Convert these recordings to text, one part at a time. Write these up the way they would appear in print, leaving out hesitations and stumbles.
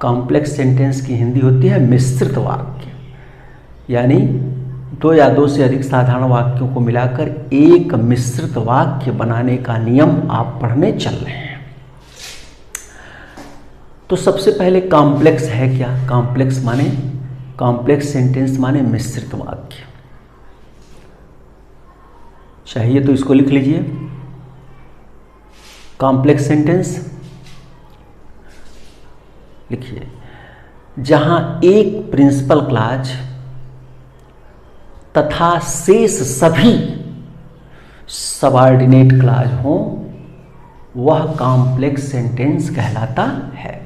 Complex sentence की हिंदी होती है मिश्रित वाक्य, यानी दो या दो से अधिक साधारण वाक्यों को मिलाकर एक मिश्रित वाक्य बनाने का नियम आप पढ़ने चल रहे हैं। तो सबसे पहले कॉम्प्लेक्स है क्या? कॉम्प्लेक्स सेंटेंस माने मिश्रित वाक्य। चाहिए तो इसको लिख लीजिए। कॉम्प्लेक्स सेंटेंस लिखिए, जहां एक प्रिंसिपल क्लॉज तथा शेष सभी सबऑर्डिनेट क्लॉज हों, वह कॉम्प्लेक्स सेंटेंस कहलाता है।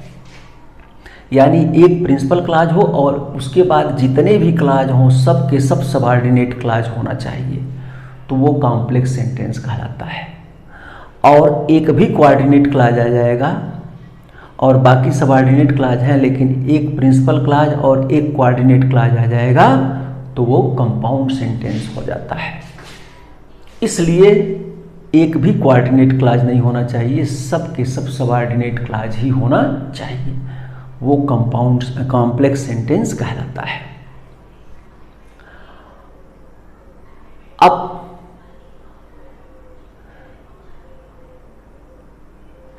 यानी एक प्रिंसिपल क्लॉज हो और उसके बाद जितने भी क्लॉज हों सब के सब सबऑर्डिनेट क्लॉज होना चाहिए, तो वो कॉम्प्लेक्स सेंटेंस कहलाता है। और एक भी कोऑर्डिनेट क्लॉज आ जाएगा और बाकी सबऑर्डिनेट क्लॉज हैं, लेकिन एक प्रिंसिपल क्लॉज और एक कोऑर्डिनेट क्लॉज आ जाएगा, तो वो कंपाउंड सेंटेंस हो जाता है। इसलिए एक भी कोऑर्डिनेट क्लॉज नहीं होना चाहिए, सब के सब सबऑर्डिनेट क्लॉज ही होना चाहिए, वो कॉम्प्लेक्स सेंटेंस कहलाता है। अब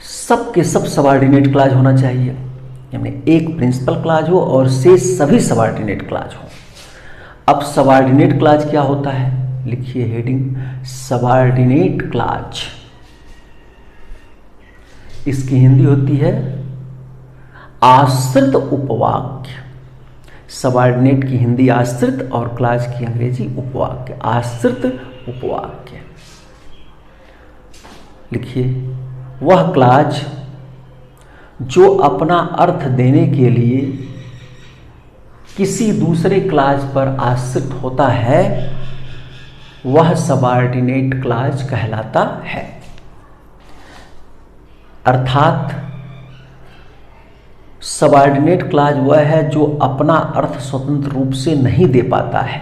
सब के सब सबऑर्डिनेट क्लॉज होना चाहिए, यानी एक प्रिंसिपल क्लॉज हो और शेष सभी सबऑर्डिनेट क्लॉज हो। अब सबऑर्डिनेट क्लॉज क्या होता है? लिखिए हेडिंग, सबऑर्डिनेट क्लॉज। इसकी हिंदी होती है आश्रित उपवाक्य। सबऑर्डिनेट की हिंदी आश्रित और क्लॉज की अंग्रेजी उपवाक्य। आश्रित उपवाक्य लिखिए, वह क्लॉज जो अपना अर्थ देने के लिए किसी दूसरे क्लॉज पर आश्रित होता है, वह सबऑर्डिनेट क्लॉज कहलाता है। अर्थात सबऑर्डिनेट क्लॉज वह है जो अपना अर्थ स्वतंत्र रूप से नहीं दे पाता है,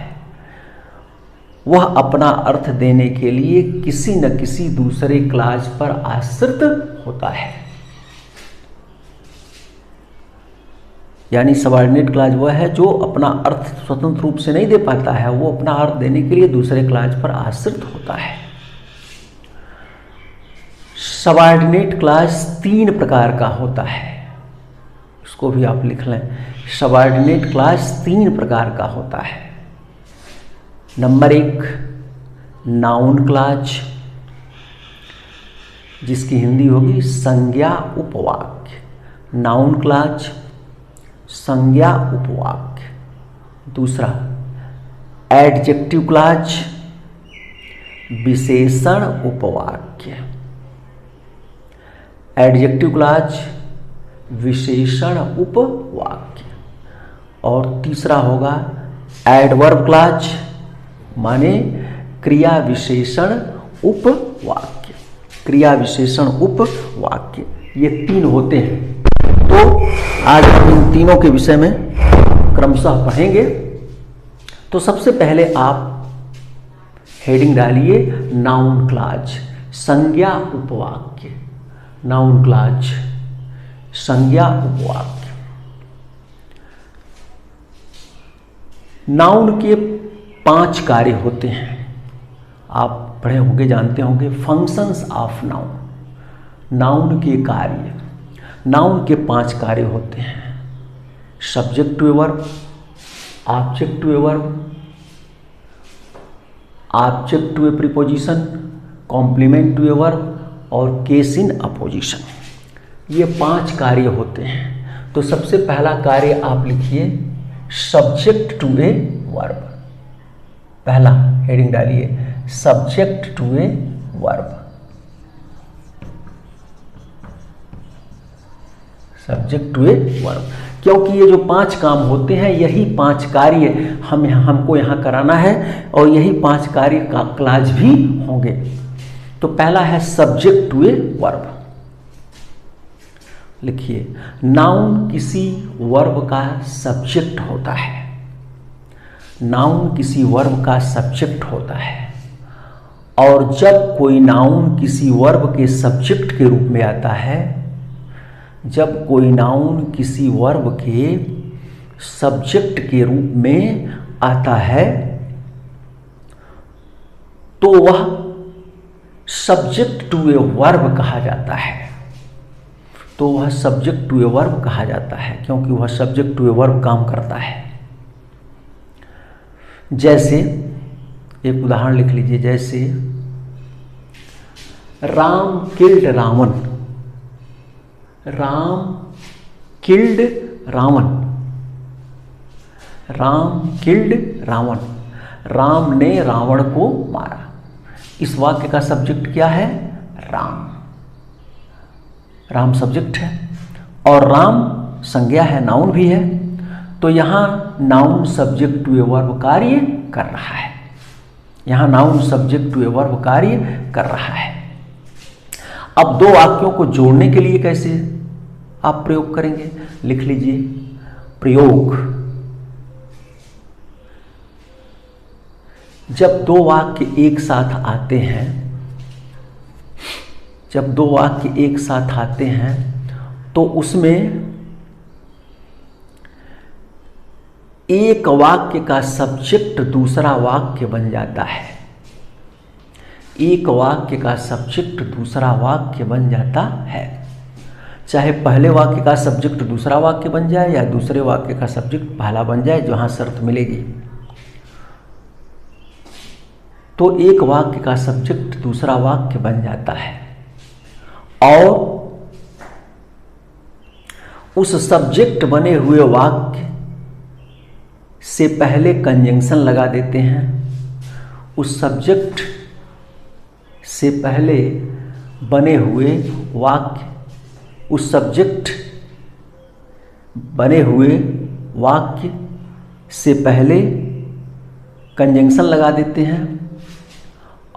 वह अपना अर्थ देने के लिए किसी न किसी दूसरे क्लॉज पर आश्रित होता है। यानी सबऑर्डिनेट क्लॉज वह है जो अपना अर्थ स्वतंत्र रूप से नहीं दे पाता है, वो अपना अर्थ देने के लिए दूसरे क्लॉज पर आश्रित होता है। सबऑर्डिनेट क्लॉज 3 प्रकार का होता है, इसको भी आप लिख लें। सबऑर्डिनेट क्लॉज 3 प्रकार का होता है। नंबर 1 नाउन क्लॉज, जिसकी हिंदी होगी संज्ञा उपवाक्य। नाउन क्लॉज संज्ञा उपवाक्य। दूसरा एडजेक्टिव क्लॉज विशेषण उपवाक्य। एडजेक्टिव क्लॉज विशेषण उपवाक्य। और तीसरा होगा एडवर्ब क्लॉज, माने क्रिया विशेषण उपवाक्य। क्रिया विशेषण उपवाक्य, ये 3 होते हैं। तो आज हम इन तीनों के विषय में क्रमशः पढ़ेंगे। तो सबसे पहले आप हेडिंग डालिए नाउन क्लॉज, संज्ञा उपवाक्य। नाउन क्लॉज संज्ञा उपवाक्य। नाउन के 5 कार्य होते हैं, आप पढ़े होंगे, जानते होंगे। फंक्शंस ऑफ नाउन, नाउन के कार्य। नाउन के 5 कार्य होते हैं। Subject to a verb, object to a verb, object to a preposition, complement to a verb और केस इन अपोजिशन। ये 5 कार्य होते हैं। तो सबसे पहला कार्य आप लिखिए सब्जेक्ट टू ए वर्ब। पहला हेडिंग डालिए subject to a verb. Subject to a verb, क्योंकि ये जो 5 काम होते हैं, यही 5 कार्य हमको यहाँ कराना है और यही 5 कार्य का क्लॉज भी होंगे। तो पहला है सब्जेक्ट टू ए वर्ब। लिखिए नाउन किसी वर्ब का सब्जेक्ट होता है। नाउन किसी वर्ब का सब्जेक्ट होता है, और जब कोई नाउन किसी वर्ब के सब्जेक्ट के रूप में आता है जब कोई नाउन किसी वर्ब के सब्जेक्ट के रूप में आता है तो वह सब्जेक्ट टू ए वर्ब कहा जाता है। तो वह सब्जेक्ट टू ए वर्ब कहा जाता है क्योंकि वह सब्जेक्ट टू ए वर्ब काम करता है। जैसे एक उदाहरण लिख लीजिए, जैसे Ram killed Ravan. Ram killed Ravan. Ram killed Ravan. Ram ने रावण को मारा। इस वाक्य का सब्जेक्ट क्या है? राम। राम सब्जेक्ट है और राम संज्ञा है, नाउन भी है। तो यहाँ noun subject to a verb कार्य कर रहा है। यहाँ noun subject to a verb कार्य कर रहा है। अब दो वाक्यों को जोड़ने के लिए कैसे आप प्रयोग करेंगे? लिख लीजिए प्रयोग। जब दो वाक्य एक साथ आते हैं, जब दो वाक्य एक साथ आते हैं तो उसमें एक वाक्य का सब्जेक्ट दूसरा वाक्य बन जाता है। एक वाक्य का सब्जेक्ट दूसरा वाक्य बन जाता है। चाहे पहले वाक्य का सब्जेक्ट दूसरा वाक्य बन जाए या दूसरे वाक्य का सब्जेक्ट पहला बन जाए, जहां शर्त मिलेगी। तो एक वाक्य का सब्जेक्ट दूसरा वाक्य बन जाता है और उस सब्जेक्ट बने हुए वाक्य से पहले कंजंक्शन लगा देते हैं। उस सब्जेक्ट से पहले बने हुए वाक्य, उस सब्जेक्ट बने हुए वाक्य से पहले कंजंक्शन लगा देते हैं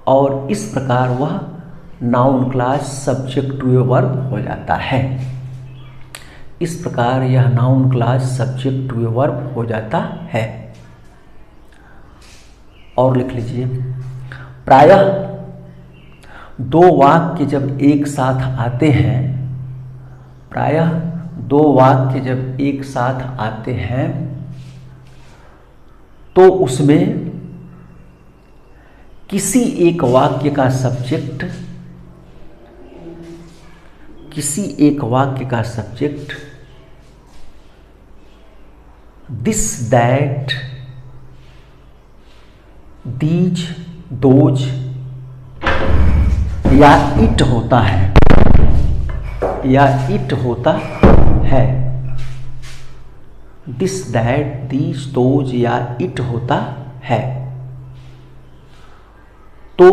और इस प्रकार वह noun class subject to a verb हो जाता है। इस प्रकार यह noun class subject to a verb हो जाता है। और लिख लीजिए, प्रायः दो वाक्य जब एक साथ आते हैं, प्रायः दो वाक्य जब एक साथ आते हैं तो उसमें किसी एक वाक्य का सब्जेक्ट, किसी एक वाक्य का subject this, that, these, those या इट होता है, या इट होता है। दिस, दैट, दीज, दोज या इट होता है। तो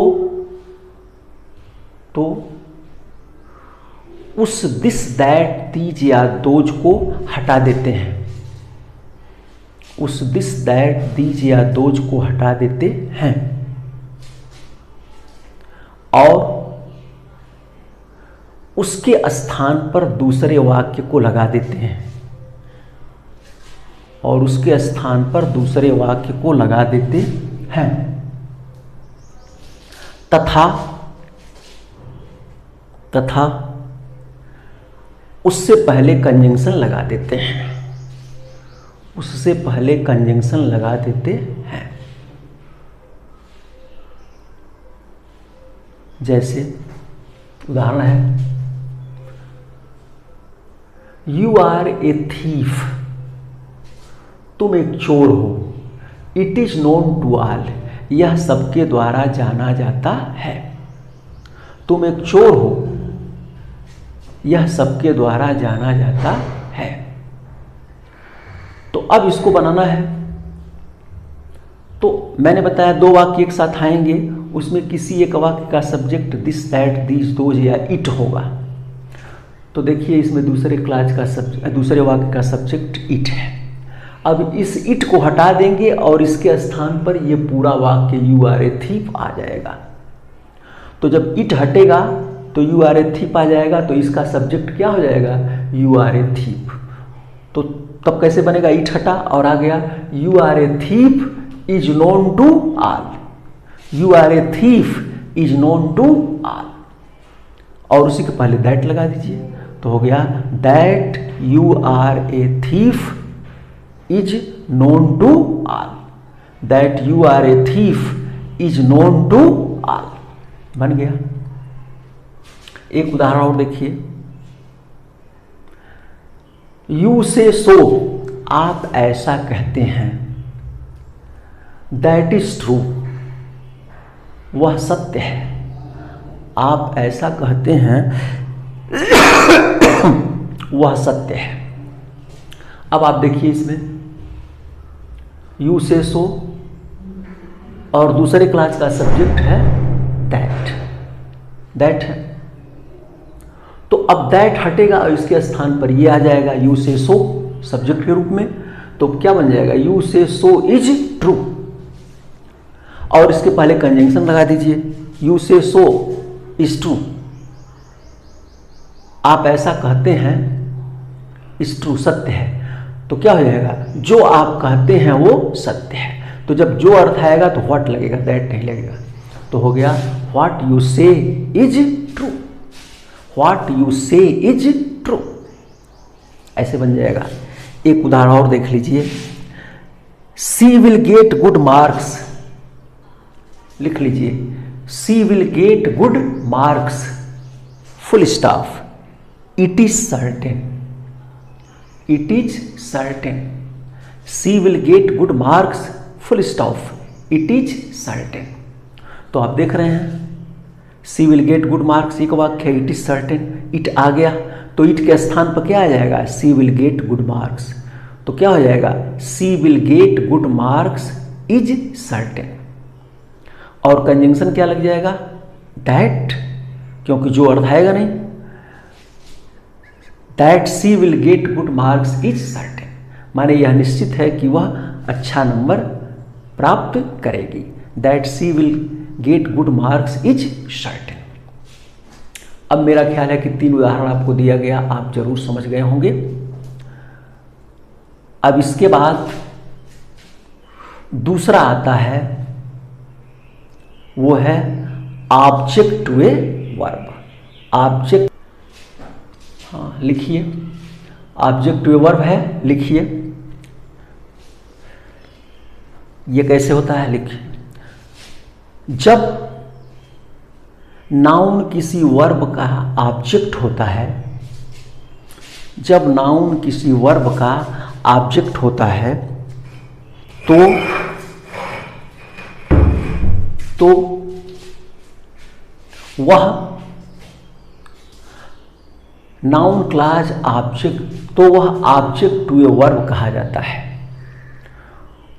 उस दिस, दैट, दीज या दोज को हटा देते हैं। उस दिस, दैट, दीज या दोज को हटा देते हैं और उसके स्थान पर दूसरे वाक्य को लगा देते हैं। और उसके स्थान पर दूसरे वाक्य को लगा देते हैं तथा उससे पहले कंजंक्शन लगा देते हैं। उससे पहले कंजंक्शन लगा देते हैं। जैसे उदाहरण है, यू आर ए थीफ। तुम एक चोर हो। It is known to all. यह सबके द्वारा जाना जाता है। तुम एक चोर हो, यह सबके द्वारा जाना जाता है। तो अब इसको बनाना है। तो मैंने बताया दो वाक्य एक साथ आएंगे, उसमें किसी एक वाक्य का subject this, that, these, those या इट होगा। तो देखिए इसमें दूसरे क्लास का दूसरे वाक्य का सब्जेक्ट इट है। अब इस इट को हटा देंगे और इसके स्थान पर ये पूरा वाक्य यू आर ए थीफ आ जाएगा। तो जब इट हटेगा तो यू आर ए थीफ आ जाएगा, तो इसका सब्जेक्ट क्या हो जाएगा? You are a thief. तो तब कैसे बनेगा? इट हटा और आ गया you are a thief is known to all. You are a thief is known to all और उसी के पहले दैट लगा दीजिए। तो हो गया that you are a thief is known to all, that you are a thief is known to all, बन गया। एक उदाहरण और देखिए, यू से सो, आप ऐसा कहते हैं, दैट इज ट्रू, वह सत्य है, आप ऐसा कहते हैं वह सत्य है। अब आप देखिए इसमें यू से सो और दूसरे क्लास का सब्जेक्ट है दैट है, तो अब दैट हटेगा और इसके स्थान पर ये आ जाएगा यू से सो सब्जेक्ट के रूप में, तो क्या बन जाएगा यू से सो इज ट्रू, और इसके पहले कंजंक्शन लगा दीजिए, यू से सो इज ट्रू, आप ऐसा कहते हैं इज ट्रू, सत्य है, तो क्या हो जाएगा जो आप कहते हैं वो सत्य है, तो जब जो अर्थ आएगा तो व्हाट लगेगा, दैट नहीं लगेगा, तो हो गया what you say is true, what you say is true, ऐसे बन जाएगा। एक उदाहरण और देख लीजिए, she will get good marks, लिख लीजिए she will get good marks full stop, it is certain, it is certain, she will get good marks full stop, it is certain. तो आप देख रहे हैं she will get good marks एक वाक्य है, इट इज सर्टेन, इट आ गया तो इट के स्थान पर क्या आ जाएगा, she will get good marks, तो क्या हो जाएगा she will get good marks is certain, और कंजंक्शन क्या लग जाएगा दैट, क्योंकि जो अर्थ आएगा नहीं, that she will get good marks is certain, माने यह निश्चित है कि वह अच्छा नंबर प्राप्त करेगी, that she will get good marks is certain. अब मेरा ख्याल है कि 3 उदाहरण आपको दिया गया, आप जरूर समझ गए होंगे। अब इसके बाद दूसरा आता है, वो है object to a verb, object, हाँ लिखिए, ऑब्जेक्ट टू ए वर्ब है, लिखिए ये कैसे होता है, लिखिए, जब नाउन किसी वर्ब का ऑब्जेक्ट होता है, जब नाउन किसी वर्ब का ऑब्जेक्ट होता है तो वह नाउन क्लॉज ऑब्जेक्ट, तो वह ऑब्जेक्ट टू ए वर्ब कहा जाता है,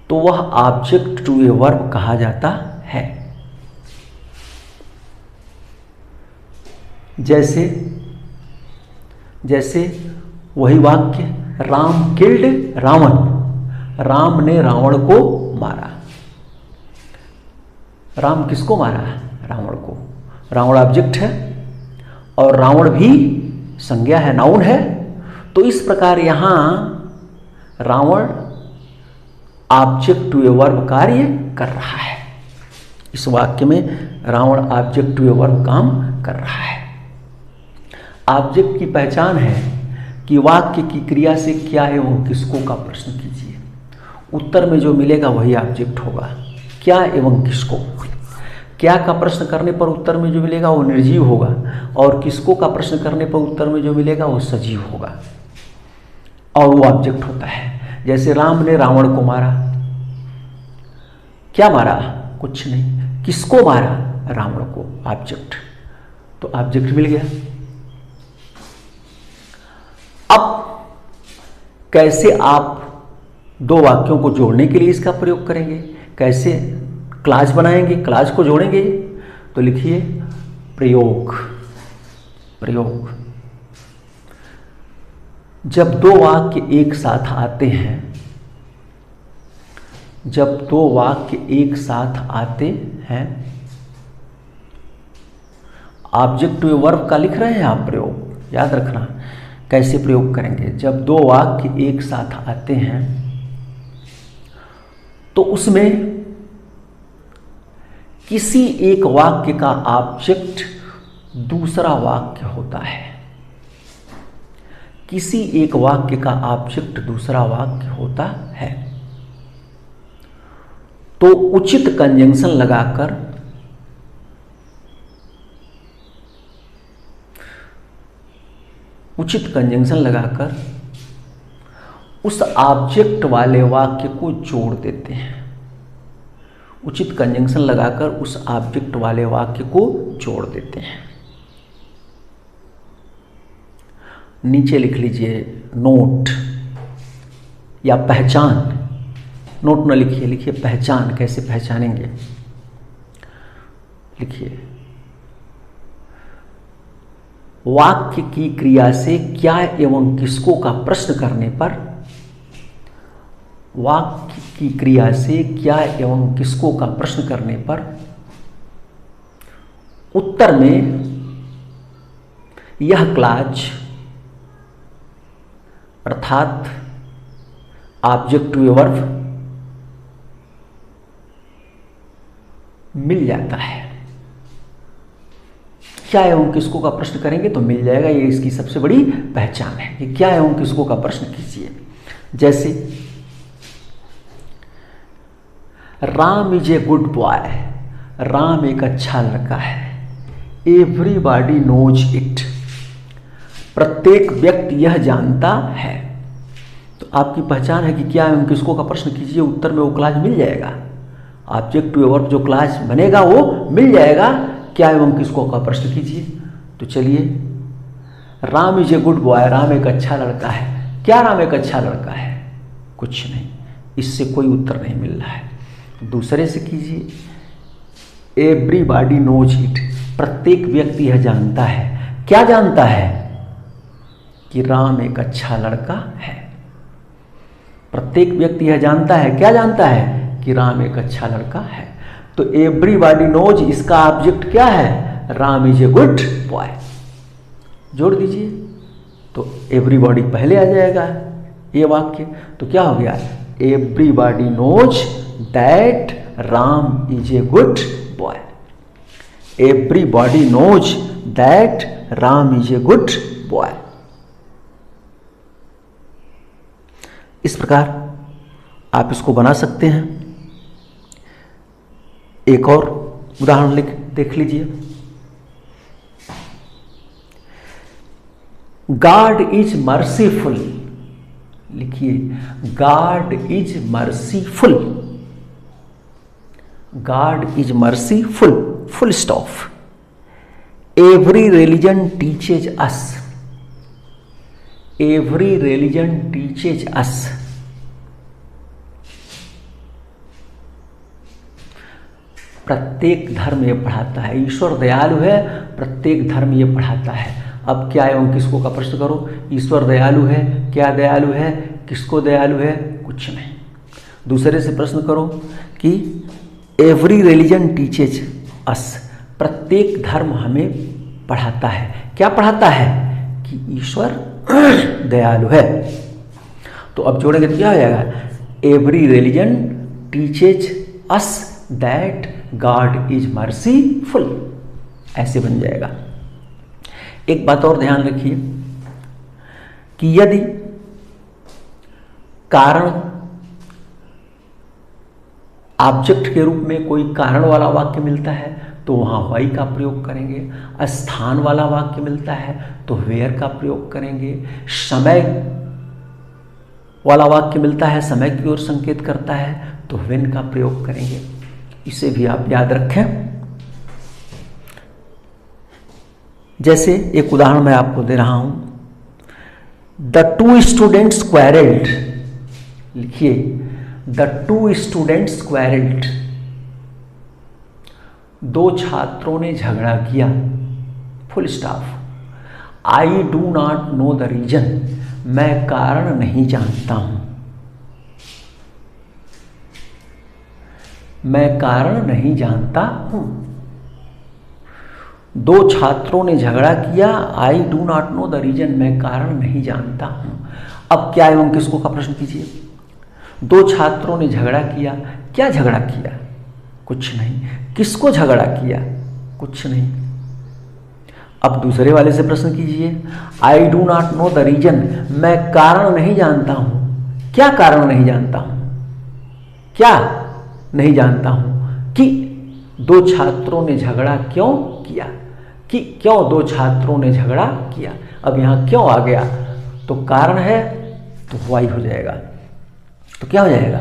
तो वह ऑब्जेक्ट टू ए वर्ब कहा जाता है। जैसे वही वाक्य, राम किल्ड रावण, राम ने रावण को मारा, राम किसको मारा, रावण को, रावण ऑब्जेक्ट है और रावण भी संज्ञा है, नाउन है, तो इस प्रकार यहां Ravan object to a verb कार्य कर रहा है, इस वाक्य में Ravan object to a verb काम कर रहा है। ऑब्जेक्ट की पहचान है कि वाक्य की क्रिया से क्या एवं किसको का प्रश्न कीजिए, उत्तर में जो मिलेगा वही ऑब्जेक्ट होगा, क्या एवं किसको, क्या का प्रश्न करने पर उत्तर में जो मिलेगा वो निर्जीव होगा, और किसको का प्रश्न करने पर उत्तर में जो मिलेगा वो सजीव होगा, और वो ऑब्जेक्ट होता है। जैसे राम ने रावण को मारा, क्या मारा, कुछ नहीं, किसको मारा, रावण को, ऑब्जेक्ट, तो ऑब्जेक्ट मिल गया। अब कैसे आप दो वाक्यों को जोड़ने के लिए इसका प्रयोग करेंगे, कैसे क्लास बनाएंगे, क्लास को जोड़ेंगे, तो लिखिए प्रयोग, प्रयोग, जब दो वाक्य एक साथ आते हैं, जब दो वाक्य एक साथ आते हैं, ऑब्जेक्ट टू ए वर्ब का लिख रहे हैं आप प्रयोग, याद रखना कैसे प्रयोग करेंगे। जब दो वाक्य एक साथ आते हैं तो उसमें किसी एक वाक्य का ऑब्जेक्ट दूसरा वाक्य होता है, किसी एक वाक्य का ऑब्जेक्ट दूसरा वाक्य होता है तो उचित कंजंक्शन लगाकर उस ऑब्जेक्ट वाले वाक्य को जोड़ देते हैं। उचित कंजंक्शन लगाकर उस ऑब्जेक्ट वाले वाक्य को जोड़ देते हैं। नीचे लिख लीजिए नोट या पहचान। नोट न लिखिए, लिखिए पहचान। कैसे पहचानेंगे? लिखिए वाक्य की क्रिया से क्या एवं किसको का प्रश्न करने पर, वाक्य की क्रिया से क्या एवं किसको का प्रश्न करने पर उत्तर में यह क्लॉज अर्थात ऑब्जेक्टिव वर्ब मिल जाता है। क्या एवं किसको का प्रश्न करेंगे तो मिल जाएगा। ये इसकी सबसे बड़ी पहचान है कि क्या एवं किसको का प्रश्न कीजिए। जैसे Ram is a good boy, Ram एक अच्छा लड़का है। एवरीबॉडी नोज इट, प्रत्येक व्यक्ति यह जानता है। तो आपकी पहचान है कि क्या एवं किसको का प्रश्न कीजिए, उत्तर में वो क्लॉज मिल जाएगा। ऑब्जेक्टिव वर्ब जो क्लॉज बनेगा वो मिल जाएगा। क्या एवं किसको का प्रश्न कीजिए। तो चलिए, Ram is a good boy, Ram एक अच्छा लड़का है। क्या राम एक अच्छा लड़का है? कुछ नहीं, इससे कोई उत्तर नहीं मिल रहा है। दूसरे से कीजिए एवरीबॉडी नोज इट, प्रत्येक व्यक्ति यह जानता है। क्या जानता है? कि राम एक अच्छा लड़का है। प्रत्येक व्यक्ति यह जानता है। क्या जानता है? कि राम एक अच्छा लड़का है। तो एवरीबॉडी नोज, इसका ऑब्जेक्ट क्या है? Ram is a good boy. जोड़ दीजिए तो एवरीबॉडी पहले आ जाएगा ये वाक्य। तो क्या हो गया? Everybody knows that Ram is a good boy. Everybody knows that Ram is a good boy. इस प्रकार आप इसको बना सकते हैं। एक और उदाहरण देख लीजिए। गॉड इज मर्सीफुल, लिखिए God is merciful. God is merciful, full stop. Every religion teaches us, every religion teaches us. प्रत्येक धर्म ये पढ़ाता है। ईश्वर दयालु है, प्रत्येक धर्म ये पढ़ाता है। अब क्या एवं किसको का प्रश्न करो। ईश्वर दयालु है, क्या दयालु है, किसको दयालु है? कुछ नहीं। दूसरे से प्रश्न करो कि एवरी रिलीजन टीचेज अस, प्रत्येक धर्म हमें पढ़ाता है। क्या पढ़ाता है? कि ईश्वर दयालु है। तो अब जोड़ेंगे तो क्या हो जाएगा? Every religion teaches us that God is merciful, ऐसे बन जाएगा। एक बात और ध्यान रखिए कि यदि कारण ऑब्जेक्ट के रूप में कोई कारण वाला वाक्य मिलता है तो वहां वाई का प्रयोग करेंगे। स्थान वाला वाक्य मिलता है तो वेयर का प्रयोग करेंगे। समय वाला वाक्य मिलता है, समय की ओर संकेत करता है तो व्हेन का प्रयोग करेंगे। इसे भी आप याद रखें। जैसे एक उदाहरण मैं आपको दे रहा हूं। द टू स्टूडेंट्स क्वेरल्ड, लिखिए द टू स्टूडेंट्स क्वेरल्ड, दो छात्रों ने झगड़ा किया, full stop. I do not know the reason, मैं कारण नहीं जानता हूं, मैं कारण नहीं जानता हूं। दो छात्रों ने झगड़ा किया, I do not know the reason, मैं कारण नहीं जानता हूं। अब क्या एवं किसको का प्रश्न कीजिए। दो छात्रों ने झगड़ा किया, क्या झगड़ा किया? कुछ नहीं। किसको झगड़ा किया? कुछ नहीं। अब दूसरे वाले से प्रश्न कीजिए, I do not know the reason, मैं कारण नहीं जानता हूं। क्या कारण नहीं जानता हूं? क्या नहीं जानता हूं कि दो छात्रों ने झगड़ा क्यों किया, कि क्यों दो छात्रों ने झगड़ा किया। अब यहां क्यों आ गया, तो कारण है तो वाई हो जाएगा। तो क्या हो जाएगा,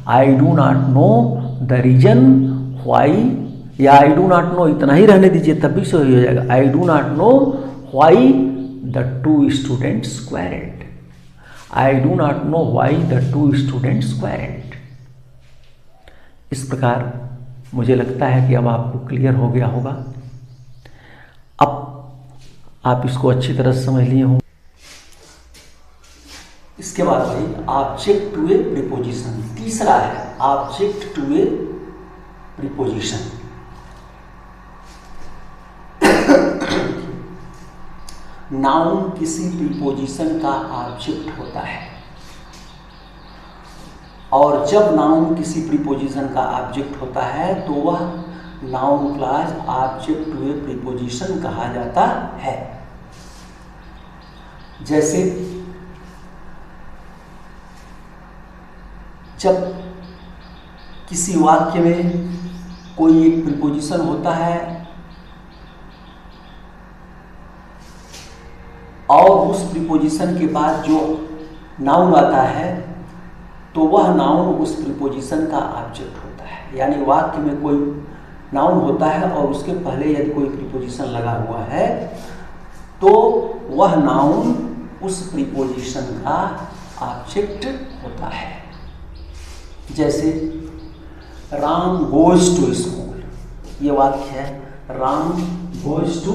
I do not know the reason why, या आई डू नॉट नो इतना ही रहने दीजिए तब भी सही हो जाएगा। I do not know why the two students quarrelled. I do not know why the two students quarrelled. इस प्रकार मुझे लगता है कि अब आपको क्लियर हो गया होगा। अब आप इसको अच्छी तरह से समझ लिए होंगे। इसके बाद भाई ऑब्जेक्ट टू ए प्रीपोजिशन, तीसरा है object to a preposition. Noun किसी प्रीपोजिशन का ऑब्जेक्ट होता है, और जब नाउन किसी प्रीपोजिशन का ऑब्जेक्ट होता है तो वह noun clause object to a preposition कहा जाता है। जैसे जब किसी वाक्य में कोई एक प्रीपोजिशन होता है और उस प्रीपोजिशन के बाद जो नाउन आता है तो वह नाउन उस प्रीपोजिशन का ऑब्जेक्ट होता है। यानी वाक्य में कोई नाउन होता है और उसके पहले यदि कोई प्रीपोजिशन लगा हुआ है तो वह नाउन उस प्रीपोजिशन का ऑब्जेक्ट होता है। जैसे राम गोज टू स्कूल, ये वाक्य है Ram goes to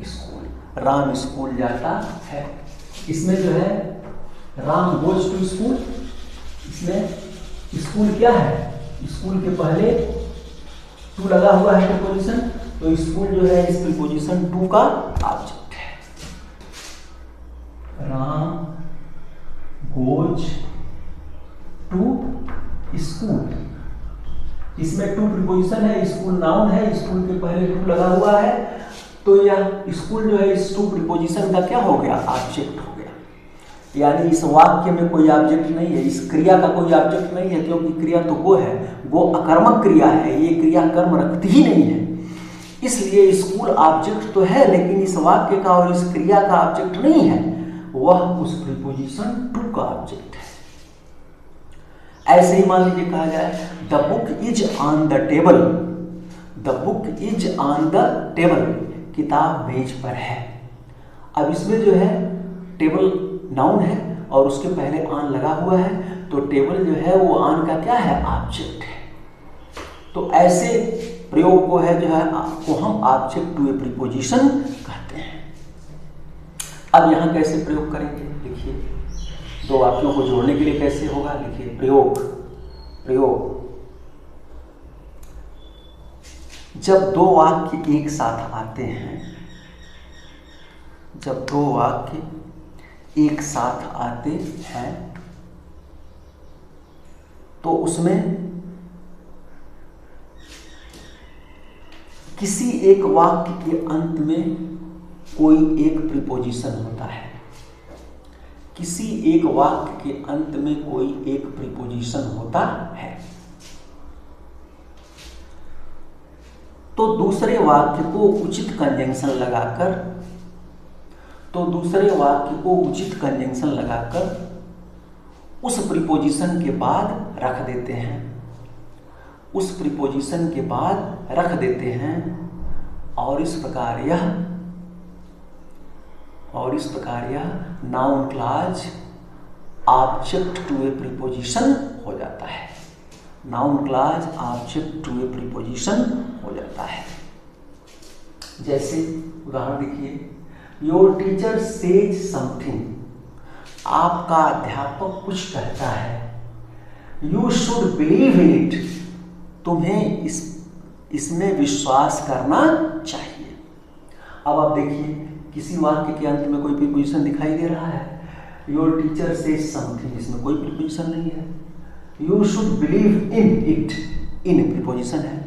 school, Ram school जाता है। इसमें जो है राम गोज टू स्कूल, इसमें स्कूल क्या है, स्कूल के पहले टू लगा हुआ है प्रीपोजिशन, तो स्कूल जो है इस प्रीपोजिशन टू का ऑब्जेक्ट है। राम गोज टू स्कूल, इसमें टू प्रीपोजिशन है, स्कूल नाउन है, स्कूल के पहले टू लगा हुआ है, तो यह स्कूल जो है इस टू प्रीपोजिशन का क्या हो गया, ऑब्जेक्ट हो गया। यानी इस वाक्य में कोई ऑब्जेक्ट नहीं है, इस क्रिया का कोई ऑब्जेक्ट नहीं है, क्योंकि क्रिया तो वो है, वो अकर्मक क्रिया है, ये क्रिया कर्म रखती ही नहीं है। इसलिए स्कूल ऑब्जेक्ट तो है लेकिन इस वाक्य का और इस क्रिया का ऑब्जेक्ट नहीं है, वह उस प्रीपोजिशन टू का ऑब्जेक्ट है। ऐसे ही मान लीजिए कहा जाए the book is on the table, the book is on the table, किताब मेज पर है। अब इसमें जो है टेबल नाउन है और उसके पहले ऑन लगा हुआ है, तो टेबल जो है वो ऑन का क्या है, ऑब्जेक्ट है। तो ऐसे प्रयोग को है जो है को हम ऑब्जेक्ट टू ए प्रीपोजिशन कहते हैं। अब यहाँ कैसे प्रयोग करेंगे, देखिए दो वाक्यों को जोड़ने के लिए कैसे होगा, लिखिए प्रयोग। प्रयोग जब दो वाक्य एक साथ आते हैं, जब दो वाक्य एक साथ आते हैं तो उसमें किसी एक वाक्य के अंत में कोई एक प्रीपोजिशन होता है, किसी एक वाक्य के अंत में कोई एक प्रीपोजिशन होता है, तो दूसरे वाक्य को उचित कंजंक्शन लगाकर, तो दूसरे वाक्य को उचित कंजंक्शन लगाकर उस प्रीपोजिशन के बाद रख देते हैं, उस प्रीपोजिशन के बाद रख देते हैं, और इस प्रकार यह noun clause object to a preposition हो जाता है। Noun clause object to a preposition हो जाता है। जैसे उदाहरण देखिए, योर टीचर सेज समथिंग, आपका अध्यापक कुछ कहता है, you should believe in it, तुम्हें इसमें विश्वास करना चाहिए। अब आप देखिए किसी वाक्य के अंत में कोई प्रीपोजिशन दिखाई दे रहा है, योर टीचर सेज समथिंग, इसमें कोई प्रीपोजिशन नहीं है। You should believe in it, in preposition है।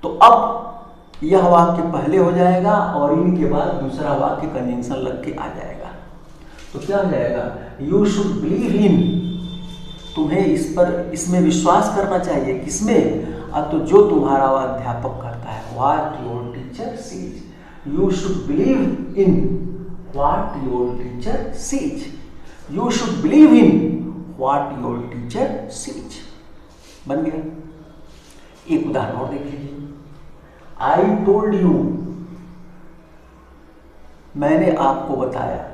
तो अब यह वाक्य पहले हो जाएगा और इनके बाद दूसरा वाक्य कंजंक्शन लग के आ जाएगा। तो क्या हो जाएगा, यू शुड बिलीव इन, तुम्हें इसमें विश्वास करना चाहिए। किसमें? तो जो तुम्हारा अध्यापक करता है, what your teacher says. You should believe in what your teacher says. You should believe in what your teacher says. बन गया। एक उदाहरण और देख लीजिए। आई टोल्ड यू, मैंने आपको बताया।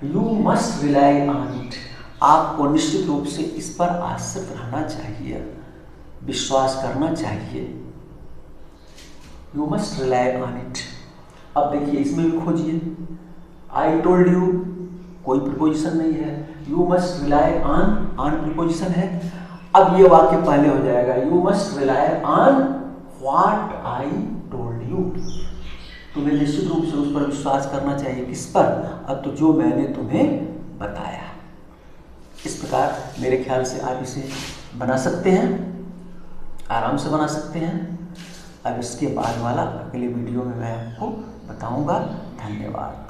You must rely on it, आपको निश्चित रूप से इस पर आश्रित रहना चाहिए, विश्वास करना चाहिए। You must rely on it. अब देखिए इसमें भी खोजिए। आई टोल्ड यू कोई प्रीपोजिशन नहीं है, you must rely on preposition है। अब ये वाक्य पहले हो जाएगा, you must rely on what I told you, तुम्हें निश्चित रूप से उस पर विश्वास करना चाहिए। किस पर? अब तो जो मैंने तुम्हें बताया। इस प्रकार मेरे ख्याल से आप इसे बना सकते हैं, आराम से बना सकते हैं। अब इसके बाद वाला अगले वीडियो में मैं आपको बताऊंगा। धन्यवाद।